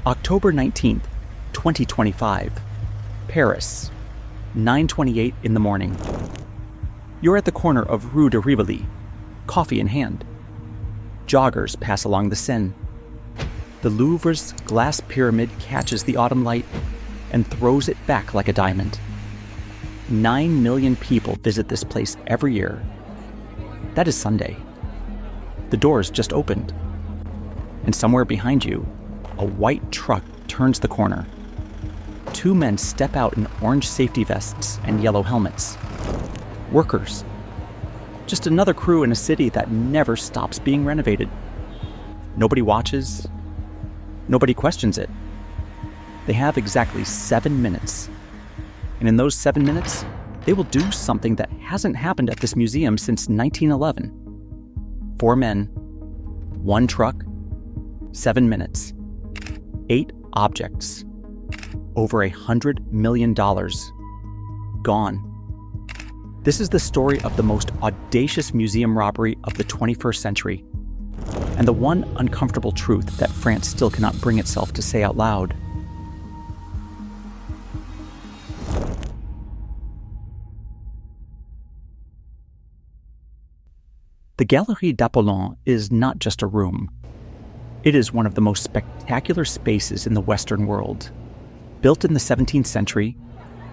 October 19th, 2025. Paris, 9:28 in the morning. You're at the corner of Rue de Rivoli, coffee in hand. Joggers pass along the Seine. The Louvre's glass pyramid catches the autumn light and throws it back like a diamond. 9 million people visit this place every year. That is Sunday. The doors just opened. And somewhere behind you, a white truck turns the corner. 2 men step out in orange safety vests and yellow helmets. Workers. Just another crew in a city that never stops being renovated. Nobody watches. Nobody questions it. They have exactly 7 minutes. And in those 7 minutes, they will do something that hasn't happened at this museum since 1911. 4 men, 1 truck, 7 minutes, 8 objects, over $100 million gone. This is the story of the most audacious museum robbery of the 21st century, and the one uncomfortable truth that France still cannot bring itself to say out loud. The Galerie d'Apollon is not just a room. It is one of the most spectacular spaces in the Western world. Built in the 17th century,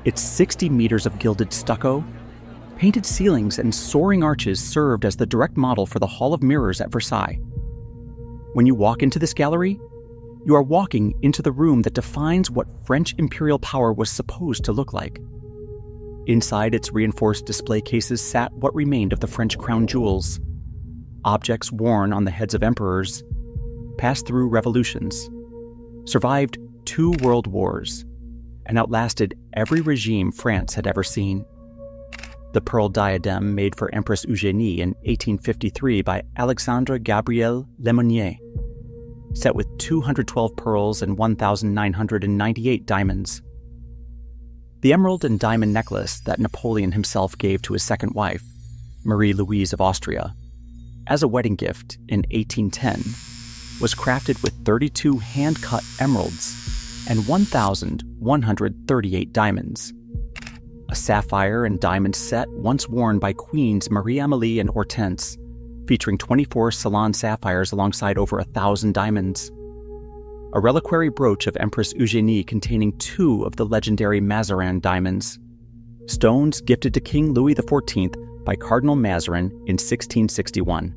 its 60 meters of gilded stucco, painted ceilings, and soaring arches served as the direct model for the Hall of Mirrors at Versailles. When you walk into this gallery, you are walking into the room that defines what French imperial power was supposed to look like. Inside its reinforced display cases sat what remained of the French crown jewels, objects worn on the heads of emperors, passed through revolutions, survived 2 world wars, and outlasted every regime France had ever seen. The pearl diadem made for Empress Eugénie in 1853 by Alexandre Gabriel Lemonnier, set with 212 pearls and 1,998 diamonds. The emerald and diamond necklace that Napoleon himself gave to his second wife, Marie Louise of Austria, as a wedding gift in 1810, was crafted with 32 hand-cut emeralds and 1,138 diamonds. A sapphire and diamond set once worn by Queens Marie-Amélie and Hortense, featuring 24 Salon sapphires alongside over 1,000 diamonds. A reliquary brooch of Empress Eugénie containing 2 of the legendary Mazarin diamonds. Stones gifted to King Louis XIV by Cardinal Mazarin in 1661.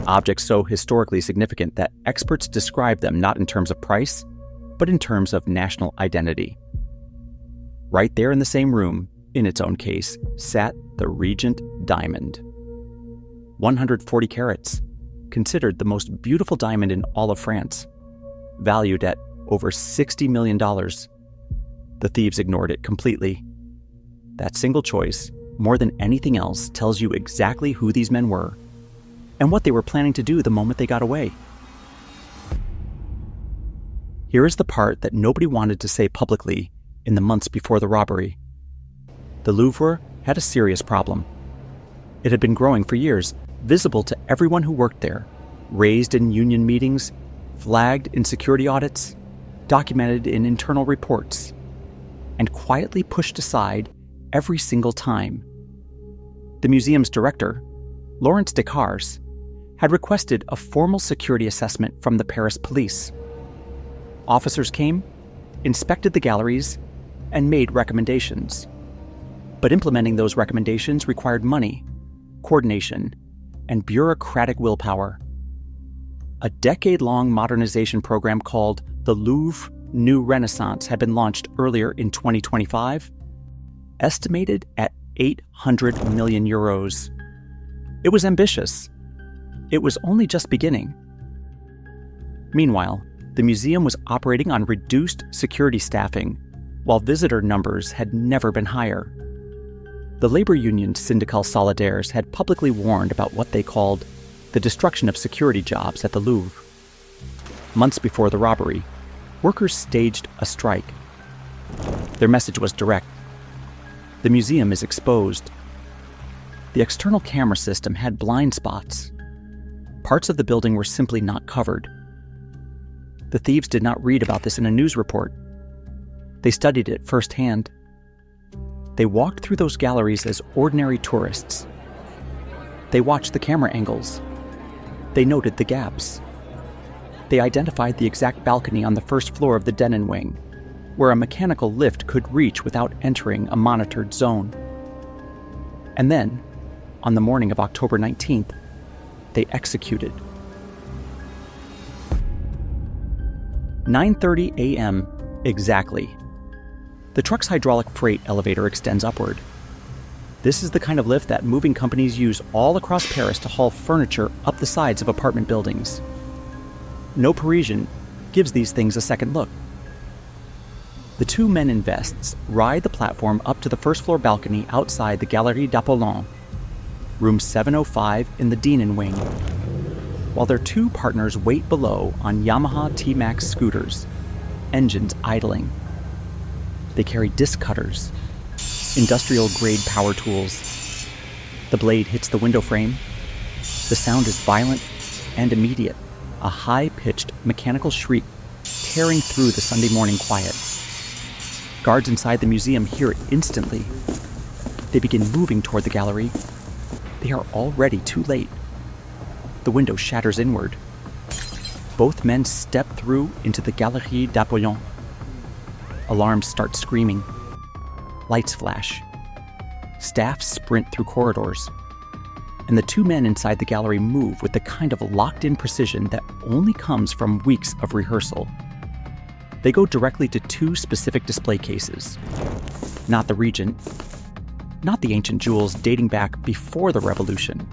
Objects so historically significant that experts describe them not in terms of price, but in terms of national identity. Right there in the same room, in its own case, sat the Regent Diamond. 140 carats, considered the most beautiful diamond in all of France, valued at over $60 million. The thieves ignored it completely. That single choice, more than anything else, tells you exactly who these men were and what they were planning to do the moment they got away. Here is the part that nobody wanted to say publicly in the months before the robbery. The Louvre had a serious problem. It had been growing for years, visible to everyone who worked there, raised in union meetings, flagged in security audits, documented in internal reports, and quietly pushed aside every single time. The museum's director, Laurence Descartes, had requested a formal security assessment from the Paris police. Officers came, inspected the galleries, and made recommendations. But implementing those recommendations required money, coordination, and bureaucratic willpower. A decade-long modernization program called the Louvre New Renaissance had been launched earlier in 2025, estimated at 800 million euros. It was ambitious. It was only just beginning. Meanwhile, the museum was operating on reduced security staffing, while visitor numbers had never been higher. The labor union Syndicale Solidaires had publicly warned about what they called the destruction of security jobs at the Louvre. Months before the robbery, workers staged a strike. Their message was direct. The museum is exposed. The external camera system had blind spots. Parts of the building were simply not covered. The thieves did not read about this in a news report. They studied it firsthand. They walked through those galleries as ordinary tourists. They watched the camera angles. They noted the gaps. They identified the exact balcony on the first floor of the Denon wing, where a mechanical lift could reach without entering a monitored zone. And then, on the morning of October 19th, they executed. 9:30 a.m. exactly. The truck's hydraulic freight elevator extends upward. This is the kind of lift that moving companies use all across Paris to haul furniture up the sides of apartment buildings. No Parisian gives these things a second look. The two men in vests ride the platform up to the first-floor balcony outside the Galerie d'Apollon, room 705 in the Denon wing, while their two partners wait below on Yamaha T-Max scooters, engines idling. They carry disc cutters, industrial-grade power tools. The blade hits the window frame. The sound is violent and immediate, a high-pitched mechanical shriek tearing through the Sunday morning quiet. Guards inside the museum hear it instantly. They begin moving toward the gallery. They are already too late. The window shatters inward. Both men step through into the Galerie d'Apollon. Alarms start screaming. Lights flash. Staff sprint through corridors. And the two men inside the gallery move with the kind of locked-in precision that only comes from weeks of rehearsal. They go directly to two specific display cases. Not the Regent, not the ancient jewels dating back before the Revolution.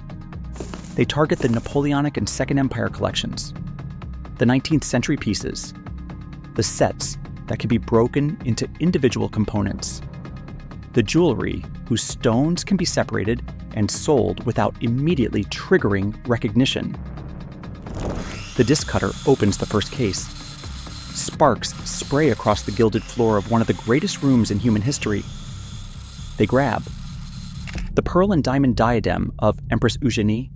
They target the Napoleonic and Second Empire collections, the 19th century pieces, the sets that can be broken into individual components, the jewelry whose stones can be separated and sold without immediately triggering recognition. The disc cutter opens the first case. Sparks spray across the gilded floor of one of the greatest rooms in human history. They grab the pearl and diamond diadem of Empress Eugenie,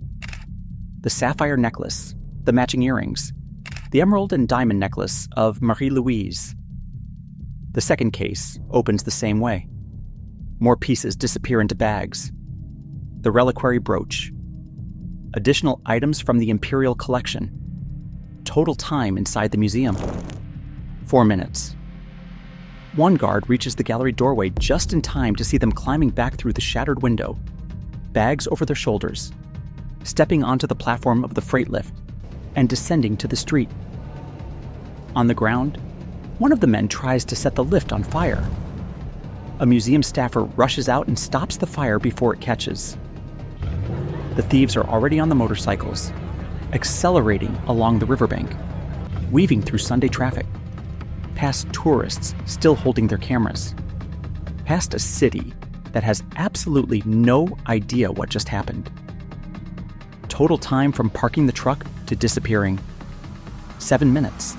the sapphire necklace, the matching earrings, the emerald and diamond necklace of Marie-Louise. The second case opens the same way. More pieces disappear into bags. The reliquary brooch. Additional items from the imperial collection. Total time inside the museum: 4 minutes. One guard reaches the gallery doorway just in time to see them climbing back through the shattered window, bags over their shoulders, stepping onto the platform of the freight lift, and descending to the street. On the ground, one of the men tries to set the lift on fire. A museum staffer rushes out and stops the fire before it catches. The thieves are already on the motorcycles, accelerating along the riverbank, weaving through Sunday traffic, past tourists still holding their cameras, past a city that has absolutely no idea what just happened. Total time from parking the truck to disappearing: 7 minutes.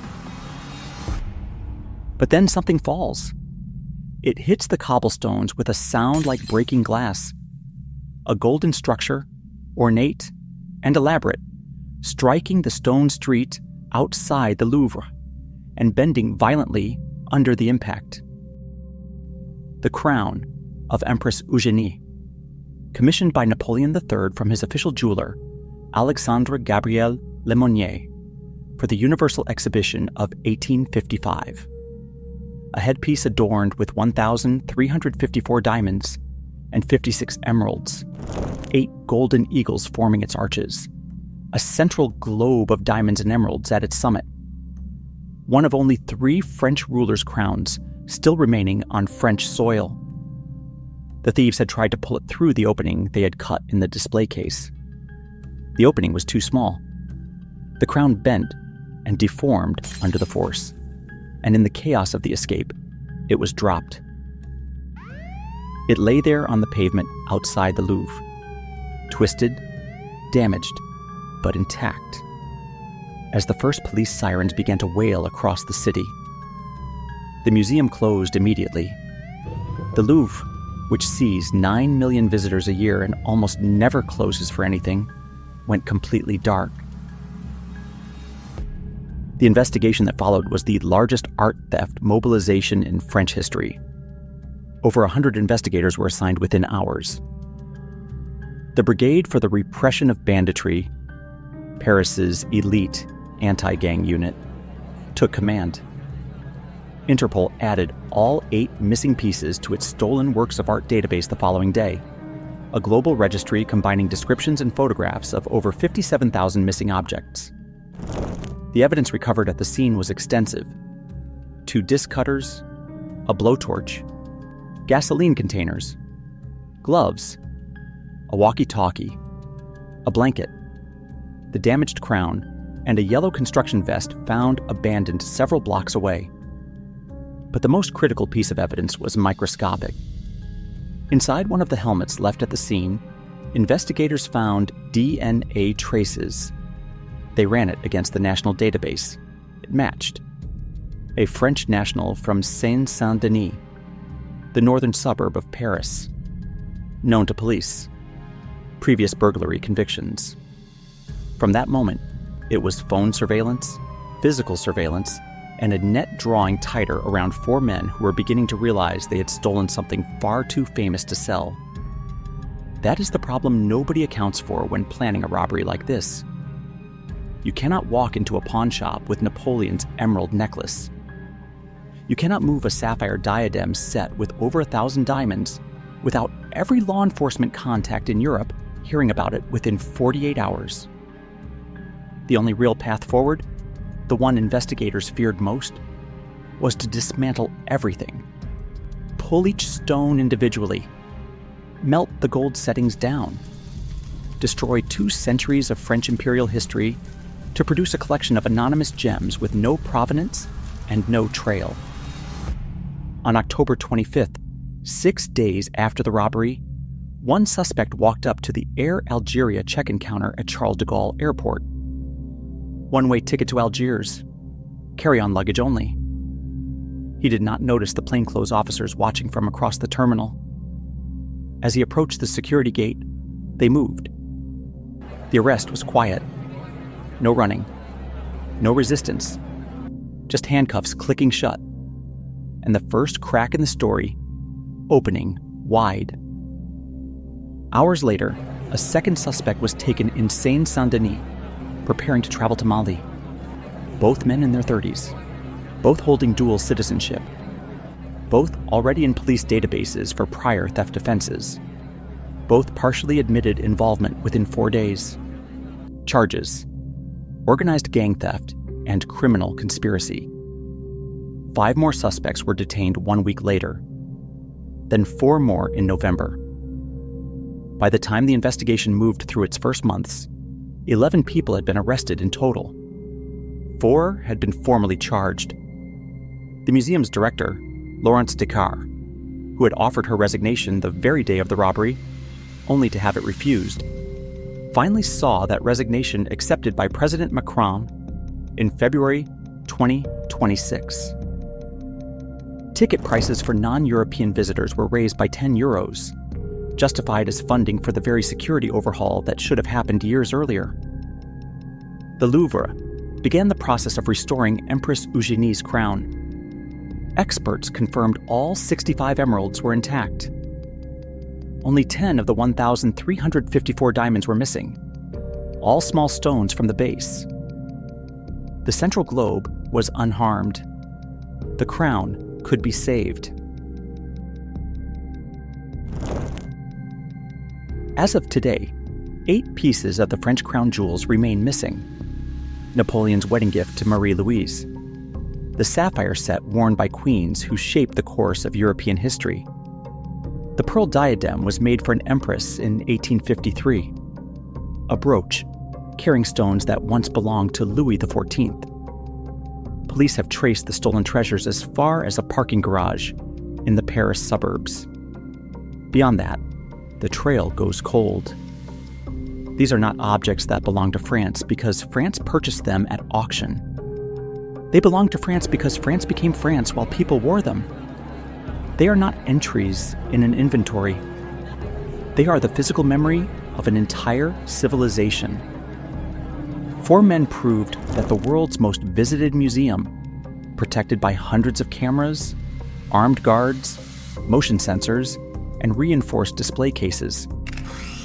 But then something falls. It hits the cobblestones with a sound like breaking glass. A golden structure, ornate and elaborate, striking the stone street outside the Louvre and bending violently under the impact. The crown of Empress Eugenie, commissioned by Napoleon III from his official jeweler, Alexandre Gabriel Lemonnier, for the Universal Exhibition of 1855. A headpiece adorned with 1,354 diamonds and 56 emeralds, 8 golden eagles forming its arches, a central globe of diamonds and emeralds at its summit. One of only 3 French rulers' crowns still remaining on French soil. The thieves had tried to pull it through the opening they had cut in the display case. The opening was too small. The crown bent and deformed under the force, and in the chaos of the escape, it was dropped. It lay there on the pavement outside the Louvre, twisted, damaged, but intact, as the first police sirens began to wail across the city. The museum closed immediately. The Louvre, which sees 9 million visitors a year and almost never closes for anything, went completely dark. The investigation that followed was the largest art theft mobilization in French history. Over 100 investigators were assigned within hours. The Brigade for the Repression of Banditry, Paris's elite anti-gang unit, took command. Interpol added all 8 missing pieces to its stolen works of art database the following day, a global registry combining descriptions and photographs of over 57,000 missing objects. The evidence recovered at the scene was extensive: 2 disc cutters, a blowtorch, gasoline containers, gloves, a walkie-talkie, a blanket, the damaged crown, and a yellow construction vest found abandoned several blocks away. But the most critical piece of evidence was microscopic. Inside one of the helmets left at the scene, investigators found DNA traces. They ran it against the national database. It matched. A French national from Seine-Saint-Denis, the northern suburb of Paris, known to police. Previous burglary convictions. From that moment, it was phone surveillance, physical surveillance, and a net drawing tighter around 4 men who were beginning to realize they had stolen something far too famous to sell. That is the problem nobody accounts for when planning a robbery like this. You cannot walk into a pawn shop with Napoleon's emerald necklace. You cannot move a sapphire diadem set with over 1,000 diamonds without every law enforcement contact in Europe hearing about it within 48 hours. The only real path forward, the one investigators feared most, was to dismantle everything. Pull each stone individually. Melt the gold settings down. Destroy 2 centuries of French imperial history to produce a collection of anonymous gems with no provenance and no trail. On October 25th, 6 days after the robbery, one suspect walked up to the Air Algeria check-in counter at Charles de Gaulle Airport. One-way ticket to Algiers. Carry-on luggage only. He did not notice the plainclothes officers watching from across the terminal. As he approached the security gate, they moved. The arrest was quiet. No running. No resistance. Just handcuffs clicking shut. And the first crack in the story opening wide. Hours later, a second suspect was taken in Seine-Saint-Denis, preparing to travel to Mali. Both men in their 30s, both holding dual citizenship, both already in police databases for prior theft offenses, both partially admitted involvement within 4 days. Charges: organized gang theft and criminal conspiracy. 5 more suspects were detained 1 week later, then 4 more in November. By the time the investigation moved through its first months, 11 people had been arrested in total. 4 had been formally charged. The museum's director, Laurence Descartes, who had offered her resignation the very day of the robbery, only to have it refused, finally saw that resignation accepted by President Macron in February 2026. Ticket prices for non-European visitors were raised by 10 euros, justified as funding for the very security overhaul that should have happened years earlier. The Louvre began the process of restoring Empress Eugenie's crown. Experts confirmed all 65 emeralds were intact. Only 10 of the 1,354 diamonds were missing, all small stones from the base. The central globe was unharmed. The crown could be saved. As of today, 8 pieces of the French crown jewels remain missing. Napoleon's wedding gift to Marie-Louise, the sapphire set worn by queens who shaped the course of European history. The pearl diadem was made for an empress in 1853. A brooch, carrying stones that once belonged to Louis XIV. Police have traced the stolen treasures as far as a parking garage in the Paris suburbs. Beyond that, the trail goes cold. These are not objects that belong to France because France purchased them at auction. They belong to France because France became France while people wore them. They are not entries in an inventory. They are the physical memory of an entire civilization. 4 men proved that the world's most visited museum, protected by hundreds of cameras, armed guards, motion sensors, and reinforced display cases,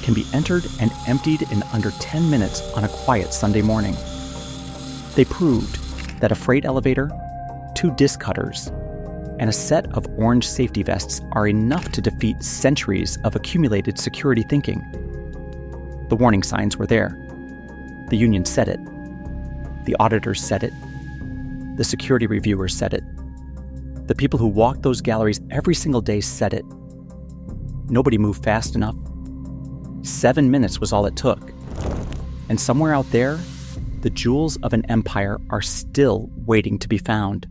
can be entered and emptied in under 10 minutes on a quiet Sunday morning. They proved that a freight elevator, 2 disc cutters, and a set of orange safety vests are enough to defeat centuries of accumulated security thinking. The warning signs were there. The union said it. The auditors said it. The security reviewers said it. The people who walked those galleries every single day said it. Nobody moved fast enough. 7 minutes was all it took. And somewhere out there, the jewels of an empire are still waiting to be found.